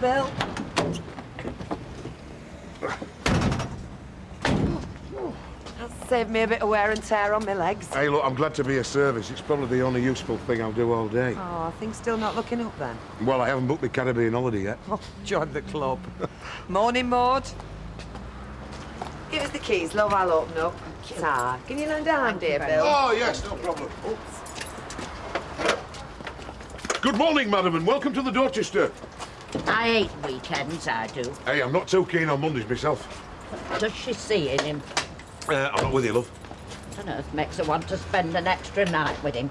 Bill. That's saved me a bit of wear and tear on my legs. Hey, look, I'm glad to be of service. It's probably the only useful thing I'll do all day. Oh, things still not looking up then? Well, I haven't booked my Caribbean holiday yet. Oh, join the club. Morning, Maud. Give us the keys, love, I'll open up. Ta. Can you lend a hand, dear Bill? Oh, yes, no problem. Good morning, madam, and welcome to the Dorchester. I hate weekends, I do. Hey, I'm not too keen on Mondays myself. Does she see in him? I'm not with you, love. What on earth makes her want to spend an extra night with him?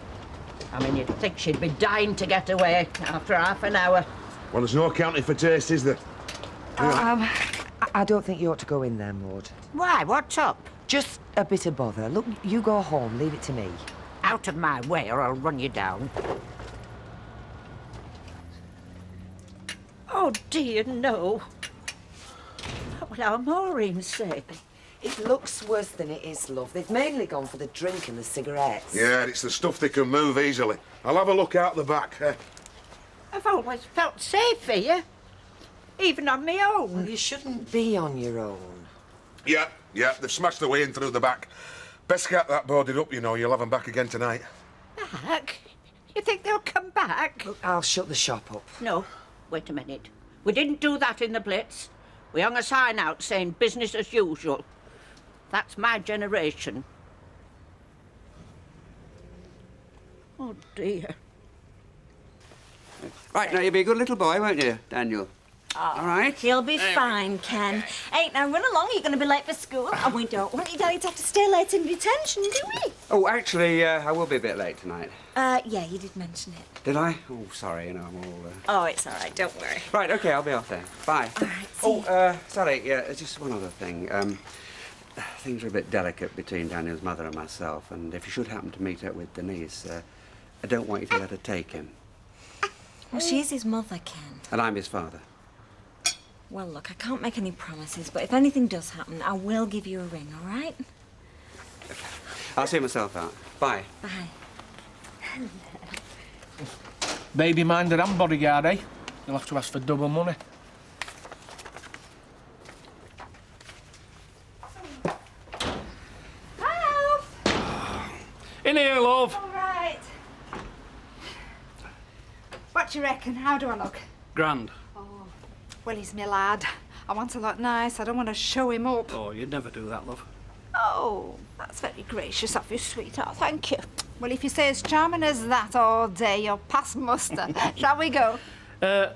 I mean, you'd think she'd be dying to get away after half an hour. Well, there's no accounting for taste, is there? I don't think you ought to go in there, Maud. Why? What's up? Just a bit of bother. Look, you go home, leave it to me. Out of my way or I'll run you down. Oh, dear, no. What will our Maureen say? It looks worse than it is, love. They've mainly gone for the drink and the cigarettes. Yeah, it's the stuff they can move easily. I'll have a look out the back. I've always felt safe here, even on my own. Well, you shouldn't be on your own. Yeah, they've smashed their way in through the back. Best get that boarded up, you know. You'll have them back again tonight. Back? You think they'll come back? Look, I'll shut the shop up. No, wait a minute. We didn't do that in the Blitz. We hung a sign out saying business as usual. That's my generation. Oh, dear. Right, now you'll be a good little boy, won't you, Daniel? All right? He'll be fine, Ken. Hey, now run along. You're going to be late for school. And we don't want your daddy to have to stay late in detention, do we? Oh, actually, I will be a bit late tonight. Yeah, you did mention it. Did I? Oh, sorry, you know, I'm all... Oh, it's all right. Don't worry. Right, OK, I'll be off then. Bye. All right, see you. Sorry, yeah, just one other thing. Things are a bit delicate between Daniel's mother and myself, and if you should happen to meet up with Denise, I don't want you to let her take him. Well, she's his mother, Ken. And I'm his father. Well, look, I can't make any promises, but if anything does happen, I will give you a ring, all right? OK. I'll see myself out. Bye. Bye. Baby-minded and bodyguard, eh? You'll have to ask for double money. In here, love. All right. What do you reckon? How do I look? Grand. Well, he's my lad. I want to look nice. I don't want to show him up. Oh, you'd never do that, love. Oh, that's very gracious of you, sweetheart. Thank you. Well, if you say as charming as that all day, you're past muster. Shall we go?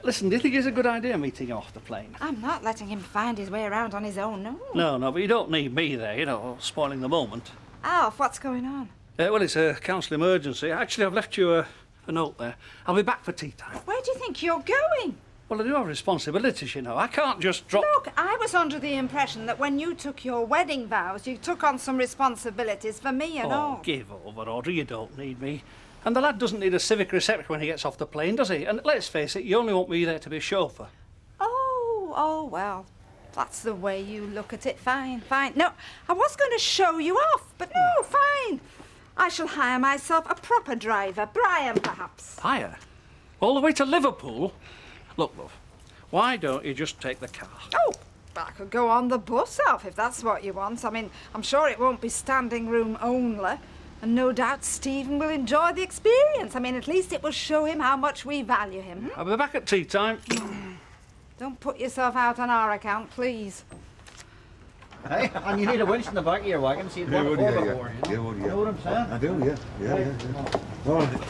Listen, do you think it's a good idea meeting off the plane? I'm not letting him find his way around on his own, no. No, but you don't need me there, you know, spoiling the moment. Alf, what's going on? Well, it's a council emergency. Actually, I've left you a note there. I'll be back for tea time. Where do you think you're going? Well, I do have responsibilities, you know. I can't just drop... Look, I was under the impression that when you took your wedding vows, you took on some responsibilities for me and all. Oh, give over, Audrey. You don't need me. And the lad doesn't need a civic reception when he gets off the plane, does he? And let's face it, you only want me there to be a chauffeur. Oh, well, that's the way you look at it. Fine. No, I was going to show you off, but no, fine. I shall hire myself a proper driver. Brian, perhaps. Hire? All the way to Liverpool? Look, love, why don't you just take the car? Oh, I could go on the bus, Alf, if that's what you want. I mean, I'm sure it won't be standing room only. And no doubt Stephen will enjoy the experience. I mean, at least it will show him how much we value him. I'll be back at tea time. Don't put yourself out on our account, please. Hey, and you need a winch in the back of your wagon so you'd want to pull before, you know? Yeah. You know what I'm saying? I do, yeah. All right.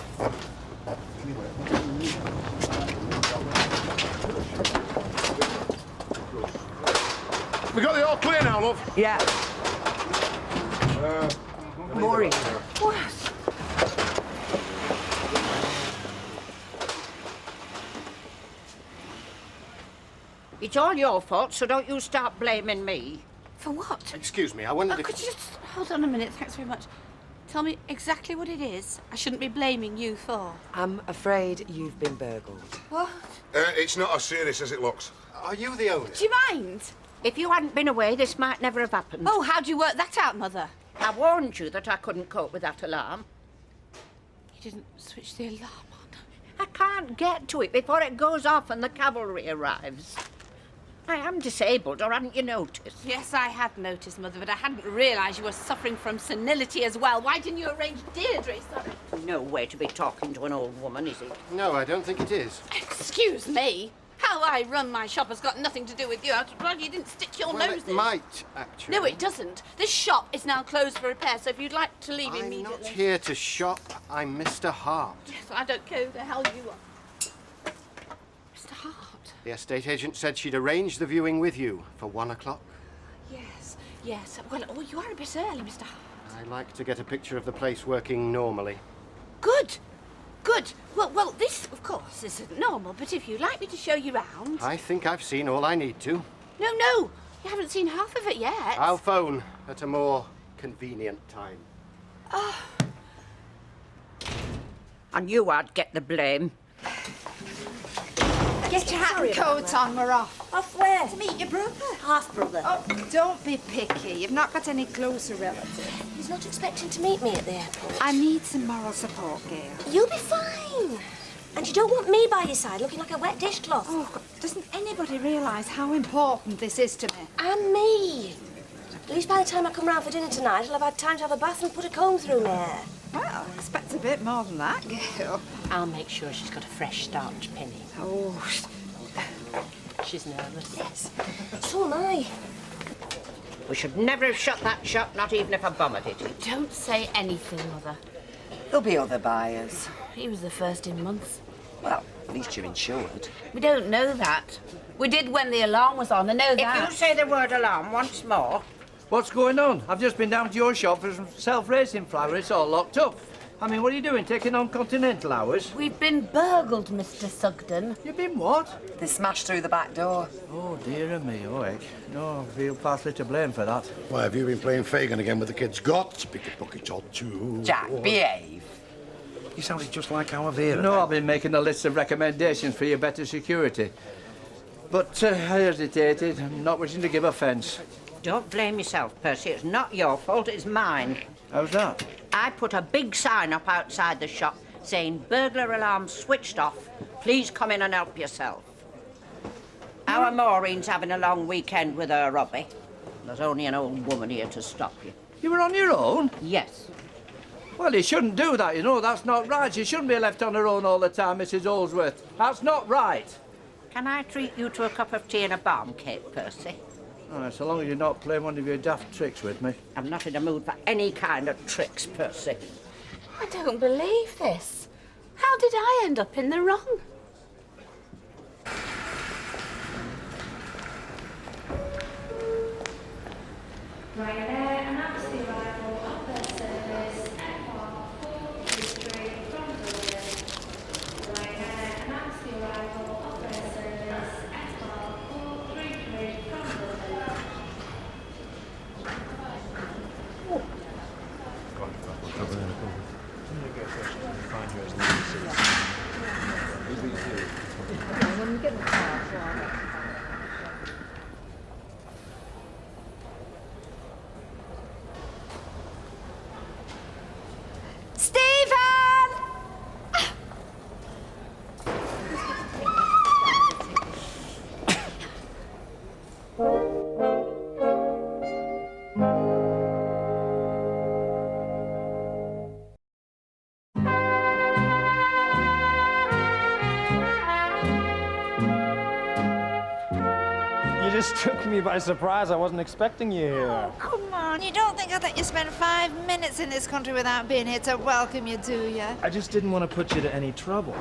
We got the all clear now, love? Yeah. Maureen. What? It's all your fault, so don't you start blaming me. For what? Excuse me, I wondered Could you just hold on a minute? Thanks very much. Tell me exactly what it is I shouldn't be blaming you for. I'm afraid you've been burgled. What? It's not as serious as it looks. Are you the owner? Do you mind? If you hadn't been away, this might never have happened. Oh, how'd you work that out, Mother? I warned you that I couldn't cope with that alarm. You didn't switch the alarm on. I can't get to it before it goes off and the cavalry arrives. I am disabled, or hadn't you noticed? Yes, I had noticed, Mother, but I hadn't realised you were suffering from senility as well. Why didn't you arrange Deirdre? Sorry. No way to be talking to an old woman, is it? No, I don't think it is. Excuse me. How I run my shop has got nothing to do with you. I'm glad you didn't stick your nose It in. might, actually. No, it doesn't. This shop is now closed for repair, so if you'd like to leave I'm immediately... not here to shop. I'm Mr. Hart. Yes, I don't care who the hell you are. Mr. Hart? The estate agent said she'd arrange the viewing with you for 1 o'clock. Yes, yes. Well, oh, you are a bit early, Mr. Hart. I like to get a picture of the place working normally. Good. Good. Well, this, of course, isn't normal, but if you'd like me to show you round... I think I've seen all I need to. No, you haven't seen half of it yet. I'll phone at a more convenient time. Oh. And you had get the blame. Get your hat and coat on, we're off. Off where? To meet your brother. Half-brother. Oh, don't be picky. You've not got any closer relatives. He's not expecting to meet me at the airport. I need some moral support, Gail. You'll be fine. And you don't want me by your side looking like a wet dishcloth. Oh, God, doesn't anybody realise how important this is to me? And me. At least by the time I come round for dinner tonight, I'll have had time to have a bath and put a comb through my hair. Well, I expect a bit more than that, Gail. I'll make sure she's got a fresh starch penny. Oh, She's nervous. Yes. So am I. We should never have shut that shop, not even if a bomber did it. Don't say anything, Mother. There'll be other buyers. He was the first in months. Well, at least you're insured. We don't know that. We did when the alarm was on. I know that. If you say the word alarm once more... What's going on? I've just been down to your shop for some self-raising flour. It's all locked up. I mean, what are you doing, taking on continental hours? We've been burgled, Mr. Sugden. You've been what? They smashed through the back door. Oh, dear me, oh, heck. No, I feel partly to blame for that. Why, have you been playing Fagin again with the kids' gots? Pick a bucket or two. Jack, behave. You sounded just like our Vera. No, I've been making a list of recommendations for your better security. But I hesitated, not wishing to give offence. Don't blame yourself, Percy. It's not your fault, it's mine. How's that? I put a big sign up outside the shop saying burglar alarm switched off. Please come in and help yourself. Our Maureen's having a long weekend with her Robbie. There's only an old woman here to stop you. You were on your own? Yes. Well, you shouldn't do that, you know. That's not right. She shouldn't be left on her own all the time, Mrs. Holsworth. That's not right. Can I treat you to a cup of tea and a balm cake, Percy? All right, so long as you're not playing one of your daft tricks with me. I'm not in the mood for any kind of tricks, Percy. I don't believe this. How did I end up in the wrong? You just took me by surprise. I wasn't expecting you here. Oh, come on. You don't think I'd let you spend 5 minutes in this country without being here to welcome you, do you? I just didn't want to put you to any trouble.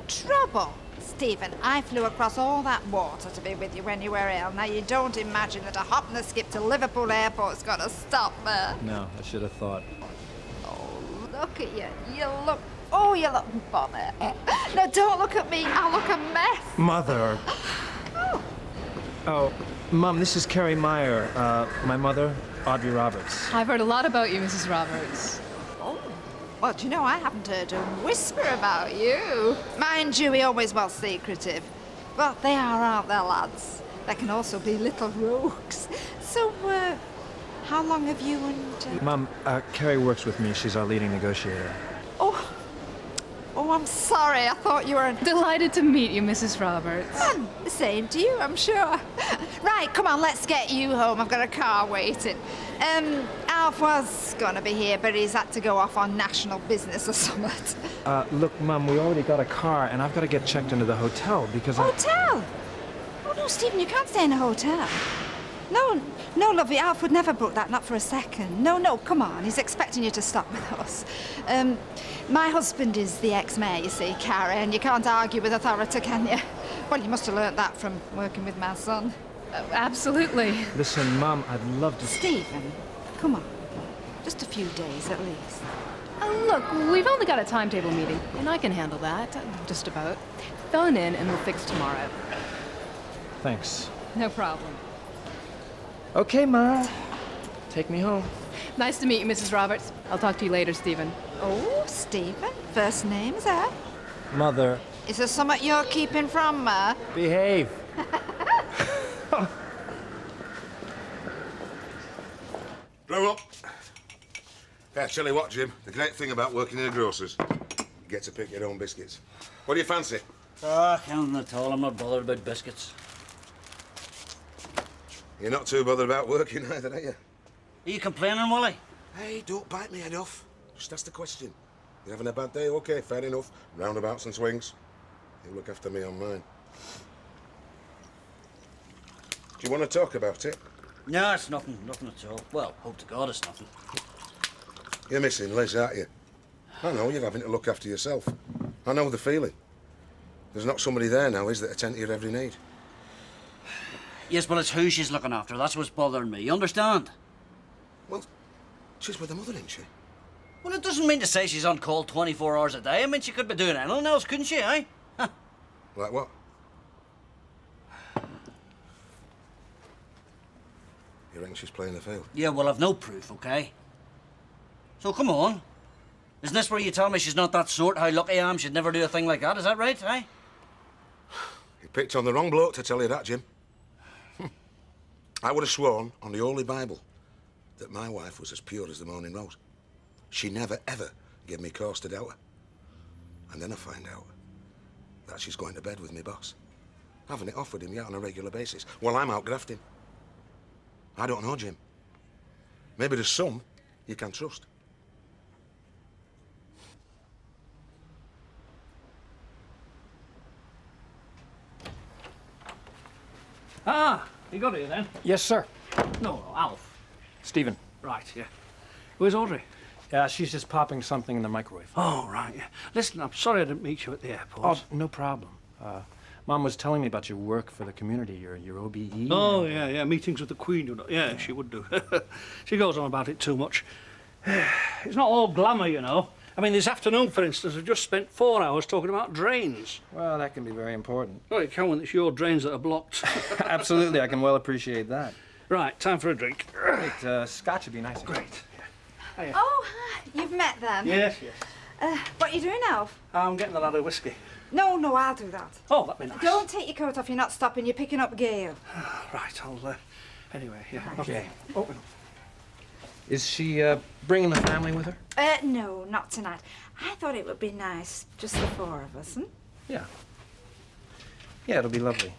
Trouble? Stephen, I flew across all that water to be with you when you were ill. Now, you don't imagine that a hop and a skip to Liverpool Airport's got to stop there. No, I should have thought. Oh, look at you. You look... Oh, you look funny. No, don't look at me. I look a mess. Mother. Oh, Mum, this is Carrie Meyer. My mother, Audrey Roberts. I've heard a lot about you, Mrs. Roberts. Oh, well, do you know, I haven't heard a whisper about you. Mind you, he always was secretive. But they are, aren't they, lads? They can also be little rogues. So, how long have you and... Mum, Carrie works with me. She's our leading negotiator. Oh, Oh, I'm sorry. I thought you were... Delighted to meet you, Mrs. Roberts. And the same to you, I'm sure. Right, come on, let's get you home. I've got a car waiting. Alf was going to be here, but he's had to go off on national business or something. Look, Mum, we already got a car, and I've got to get checked into the hotel because Hotel? Oh, no, Stephen, you can't stay in a hotel. No, lovey, Alf would never book that, not for a second. No, come on, he's expecting you to stop with us. My husband is the ex-mayor, you see, Carrie, and you can't argue with authority, can you? Well, you must have learnt that from working with my son. Absolutely. Listen, Mum, I'd love to... Stephen, come on. Just a few days, at least. Look, we've only got a timetable meeting, and I can handle that, just about. Phone in, and we'll fix tomorrow. Thanks. No problem. Okay, Ma. Take me home. Nice to meet you, Mrs. Roberts. I'll talk to you later, Stephen. Oh, Stephen. First name, is that? Mother. Is there something you're keeping from, Ma? Behave. Grow up. Yeah, tell you what, Jim. The great thing about working in a grocer's, you get to pick your own biscuits. What do you fancy? Nothing at all. I'm not bothered about biscuits. You're not too bothered about working either, are you? Are you complaining, Wally? Hey, don't bite me head off. Just ask the question. You're having a bad day? Okay, fair enough. Roundabouts and swings. You look after me on mine. Do you want to talk about it? No, it's nothing at all. Well, hope to God it's nothing. You're missing Liz, aren't you? I know you're having to look after yourself. I know the feeling. There's not somebody there now, is there, to attend to your every need? Yes, but it's who she's looking after. That's what's bothering me. You understand? Well, she's with her mother, isn't she? Well, it doesn't mean to say she's on call 24 hours a day. I mean, she could be doing anything else, couldn't she, eh? Like what? You reckon she's playing the field? Yeah, well, I've no proof, okay? So, come on. Isn't this where you tell me she's not that sort? How lucky I am she'd never do a thing like that. Is that right, eh? You picked on the wrong bloke to tell you that, Jim. I would have sworn on the Holy Bible that my wife was as pure as the morning rose. She never, ever gave me cause to doubt her. And then I find out that she's going to bed with me boss. Having it off with him yet on a regular basis while I'm out grafting. I don't know, Jim. Maybe there's some you can trust. Ah, you got here then? Yes, sir. No, Alf. Stephen. Right, yeah. Where's Audrey? Yeah, she's just popping something in the microwave. Oh, right, yeah. Listen, I'm sorry I didn't meet you at the airport. Oh, no problem. Mom was telling me about your work for the community, your OBE. Oh, yeah, meetings with the Queen, you know. Yeah, she would do. She goes on about it too much. It's not all glamour, you know. I mean, this afternoon, for instance, I've just spent 4 hours talking about drains. Well, that can be very important. Well, it can when it's your drains that are blocked. Absolutely, I can well appreciate that. Right, time for a drink. Great, scotch would be nice. Great. Hiya. Oh, hi. You've met them? Yes. What are you doing, Alf? I'm getting a lot of whiskey. No, I'll do that. Oh, that'd be nice. Don't take your coat off, you're not stopping, you're picking up Gail. Right, I'll, anyway, yeah. Okay. Oh. Is she bringing the family with her? No, not tonight. I thought it would be nice, just the four of us, Yeah. Yeah, it'll be lovely.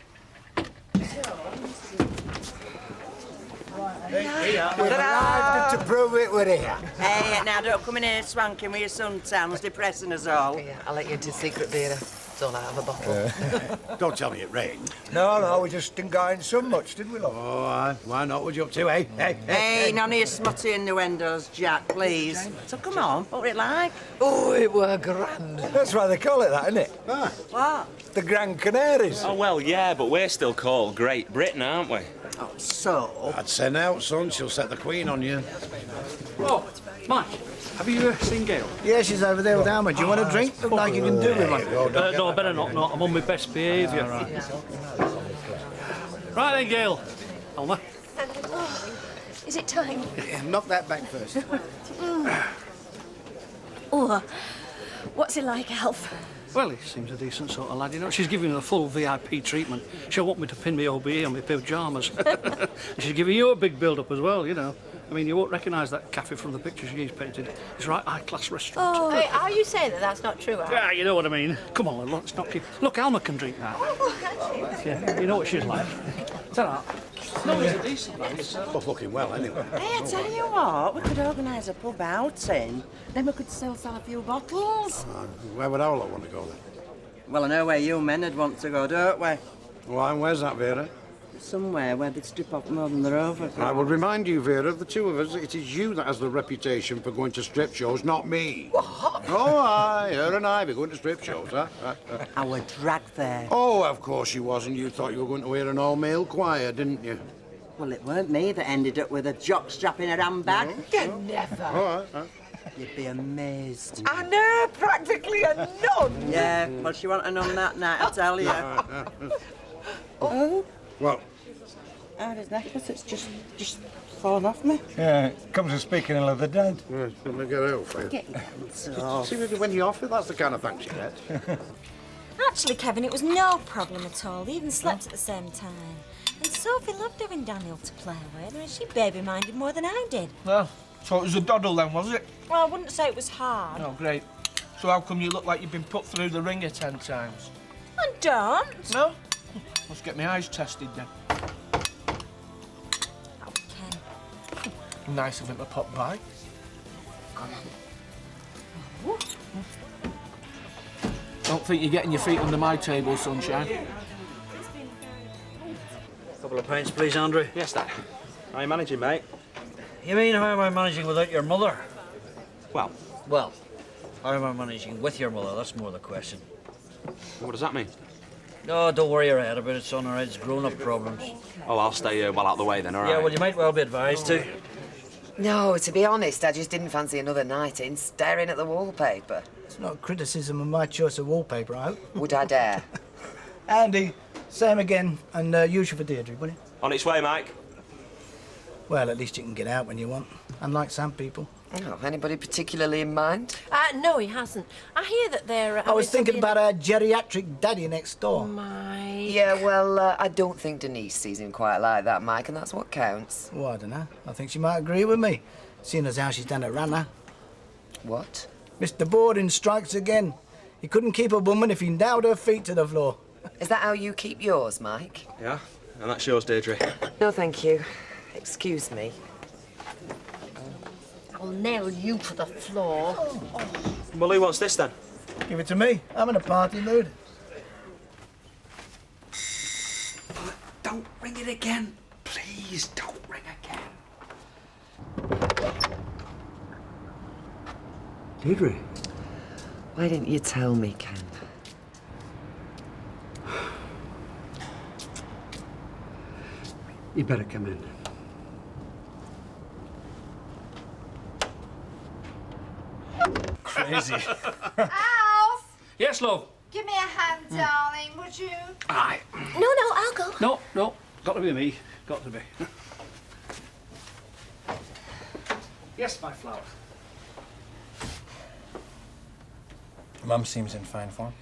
We've arrived to prove it we're here. Hey, now don't come in here swanking with your suntans, depressing us all. Yeah, I'll let you into secret beer. It's all out of a bottle. Don't tell me it rained. No, we just didn't go in so much, did we, love? Oh, aye. Why not? What you up to, eh? Hey, none of your smutty innuendos, Jack, please. So come on, what were it like? Oh, it were grand. That's why they call it that, isn't it? Ah. What? The Gran Canaries. Oh, well, yeah, but we're still called Great Britain, aren't we? Oh, so? I'd send out, son. She'll set the Queen on you. Oh, Mike, have you seen Gail? Yeah, she's over there with Alma. Do you want a drink? Look like you can do with one. No, better not. No, I'm on my best behaviour. Right then, Gail. Alma. Is it time? Yeah, knock that back first. Oh, what's it like, Alf? Well, he seems a decent sort of lad, you know. She's giving me the full VIP treatment. She'll want me to pin me OBE on my pyjamas. She's giving you a big build-up as well, you know. I mean, you won't recognise that cafe from the pictures she's painted. It's a right high-class restaurant. Oh, hey, are you saying that that's not true, Al? Yeah, you know what I mean. Come on, let's not keep... Look, Alma can drink that. Yeah, you know what she's like. Tell her. No, he's a decent man. He's both looking well, anyway. Hey, I tell you what, we could organise a pub outing. Then we could still sell a few bottles. Where would our lot want to go then? Well, I know where you men would want to go, don't we? Why, where's that, Vera? Somewhere where they'd strip off more than they're over. I would remind you, Vera, the two of us, it is you that has the reputation for going to strip shows, not me. What? Oh, aye, her and I be going to strip shows, huh? I were dragged there. Oh, of course you was, and you thought you were going to hear an all-male choir, didn't you? Well, it weren't me that ended up with a jockstrap in her handbag. No. Never. All right. You'd be amazed. I know, practically a nun. Yeah, well, she wasn't a nun that night, I tell you. Oh? Well? Oh, his necklace, it's just fallen off me. Yeah, it comes to speaking ill of the dead. Yeah, let me get out for you. Get your hands off. See, maybe when you're off it, that's the kind of thanks you get. Actually, Kevin, it was no problem at all. They even slept at the same time. And Sophie loved having Daniel to play with. I mean, she baby-minded more than I did. Well, so it was a doddle then, was it? Well, I wouldn't say it was hard. Oh, great. So how come you look like you've been put through the ringer 10 times? I don't. No? Must get my eyes tested then. Oh, Ken. Nice of him to pop by. Don't think you're getting your feet under my table, sunshine. Couple of pints, please, Andrew. Yes, Dad. How are you managing, mate? You mean, how am I managing without your mother? Well, how am I managing with your mother? That's more the question. what does that mean? No, don't worry your head about it, son, all right? It's grown-up problems. Oh, I'll stay well out of the way then, all right? Yeah, well, you might well be advised to. No, to be honest, I just didn't fancy another night in staring at the wallpaper. It's not criticism of my choice of wallpaper, I hope. Would I dare? Andy, same again, and usual for Deirdre, will you? On its way, Mike. Well, at least you can get out when you want, unlike some people. Oh, anybody particularly in mind? No, he hasn't. I hear that they're... I was thinking about our geriatric daddy next door. My... Yeah, well, I don't think Denise sees him quite like that, Mike, and that's what counts. Well, I don't know. I think she might agree with me, seeing as how she's done at Ranna. What? Mr. Borden strikes again. He couldn't keep a woman if he nailed her feet to the floor. Is that how you keep yours, Mike? Yeah, and that's yours, Deirdre. No, thank you. Excuse me. I'll nail you to the floor. Well, who wants this, then? Give it to me. I'm in a party mood. Don't ring it again. Please, don't ring again. Deirdre. Why didn't you tell me, Ken? You better come in. Crazy. Alf! Yes, love? Give me a hand, darling, would you? Aye. No, I'll go. No. Got to be me. Got to be. Yes, my flower. Mum seems in fine form.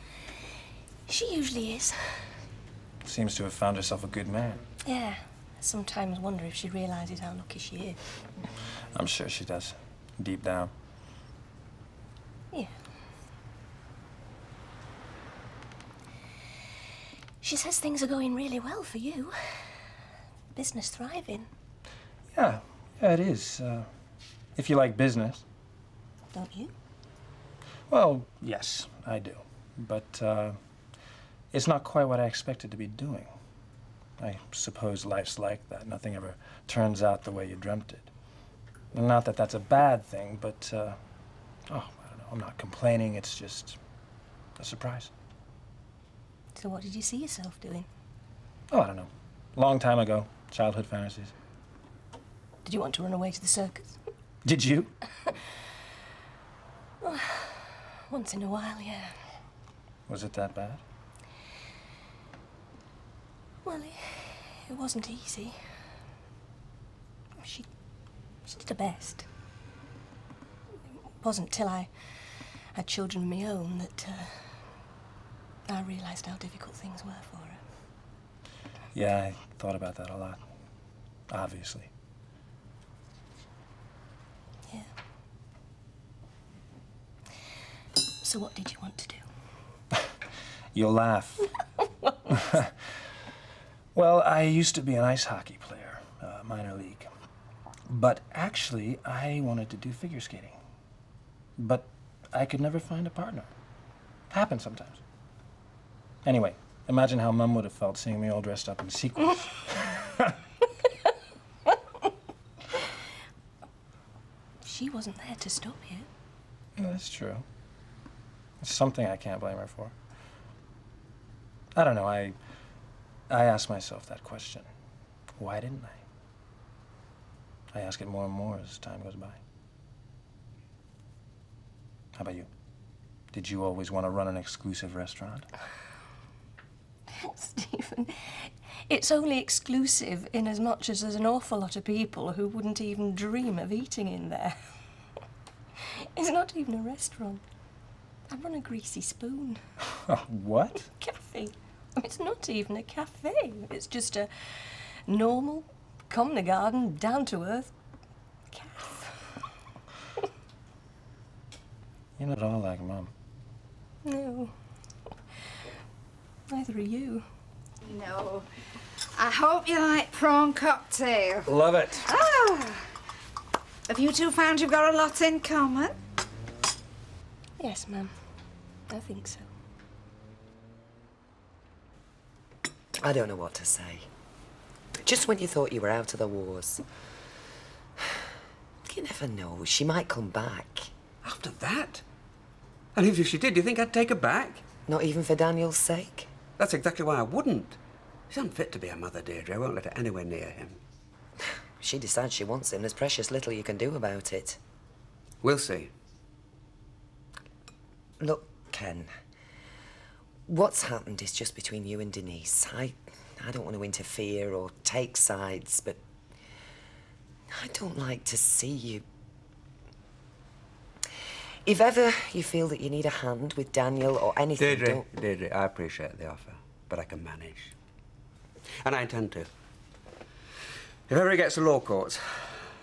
She usually is. Seems to have found herself a good man. Yeah. I sometimes wonder if she realises how lucky she is. I'm sure she does, deep down. Yeah. She says things are going really well for you. Business thriving. Yeah, it is. If you like business. Don't you? Well, yes, I do. But it's not quite what I expected to be doing. I suppose life's like that. Nothing ever turns out the way you dreamt it. Well, not that that's a bad thing, but, I don't know, I'm not complaining. It's just a surprise. So what did you see yourself doing? Oh, I don't know. Long time ago. Childhood fantasies. Did you want to run away to the circus? Did you? Once in a while, yeah. Was it that bad? Well, it wasn't easy. She did her best. It wasn't till I had children of my own that I realised how difficult things were for her. Yeah, I thought about that a lot. Obviously. So what did you want to do? You'll laugh. Well, I used to be an ice hockey player, minor league. But actually, I wanted to do figure skating. But I could never find a partner. Happens sometimes. Anyway, imagine how Mum would have felt seeing me all dressed up in sequins. She wasn't there to stop you. Yeah, that's true. It's something I can't blame her for. I don't know, I ask myself that question. Why didn't I? I ask it more and more as time goes by. How about you? Did you always want to run an exclusive restaurant? Stephen, it's only exclusive in as much as there's an awful lot of people who wouldn't even dream of eating in there. It's not even a restaurant. I run a greasy spoon. What? Cafe. It's not even a cafe. It's just a normal, come-to-garden, down-to-earth cafe. You're not at all like Mum. No. Neither are you. No. I hope you like prawn cocktail. Love it. Ah! Have you two found you've got a lot in common? Yes, Mum. I think so. I don't know what to say. Just when you thought you were out of the wars. You never know. She might come back. After that? And if she did, do you think I'd take her back? Not even for Daniel's sake? That's exactly why I wouldn't. She's unfit to be a mother, Deirdre. I won't let her anywhere near him. She decides she wants him. There's precious little you can do about it. We'll see. Look, Ken. What's happened is just between you and Denise. I don't want to interfere or take sides, but I don't like to see you. If ever you feel that you need a hand with Daniel or anything, Deirdre, I appreciate the offer, but I can manage. And I intend to. If ever he gets to law courts,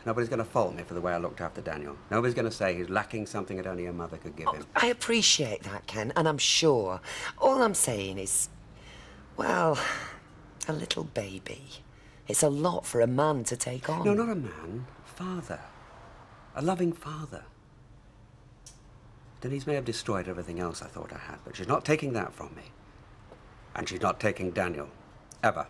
nobody's going to fault me for the way I looked after Daniel. Nobody's going to say he's lacking something that only a mother could give him. I appreciate that, Ken, and I'm sure. All I'm saying is, well, a little baby. It's a lot for a man to take on. No, not a man. Father. A loving father. Denise may have destroyed everything else I thought I had, but she's not taking that from me. And she's not taking Daniel. Ever.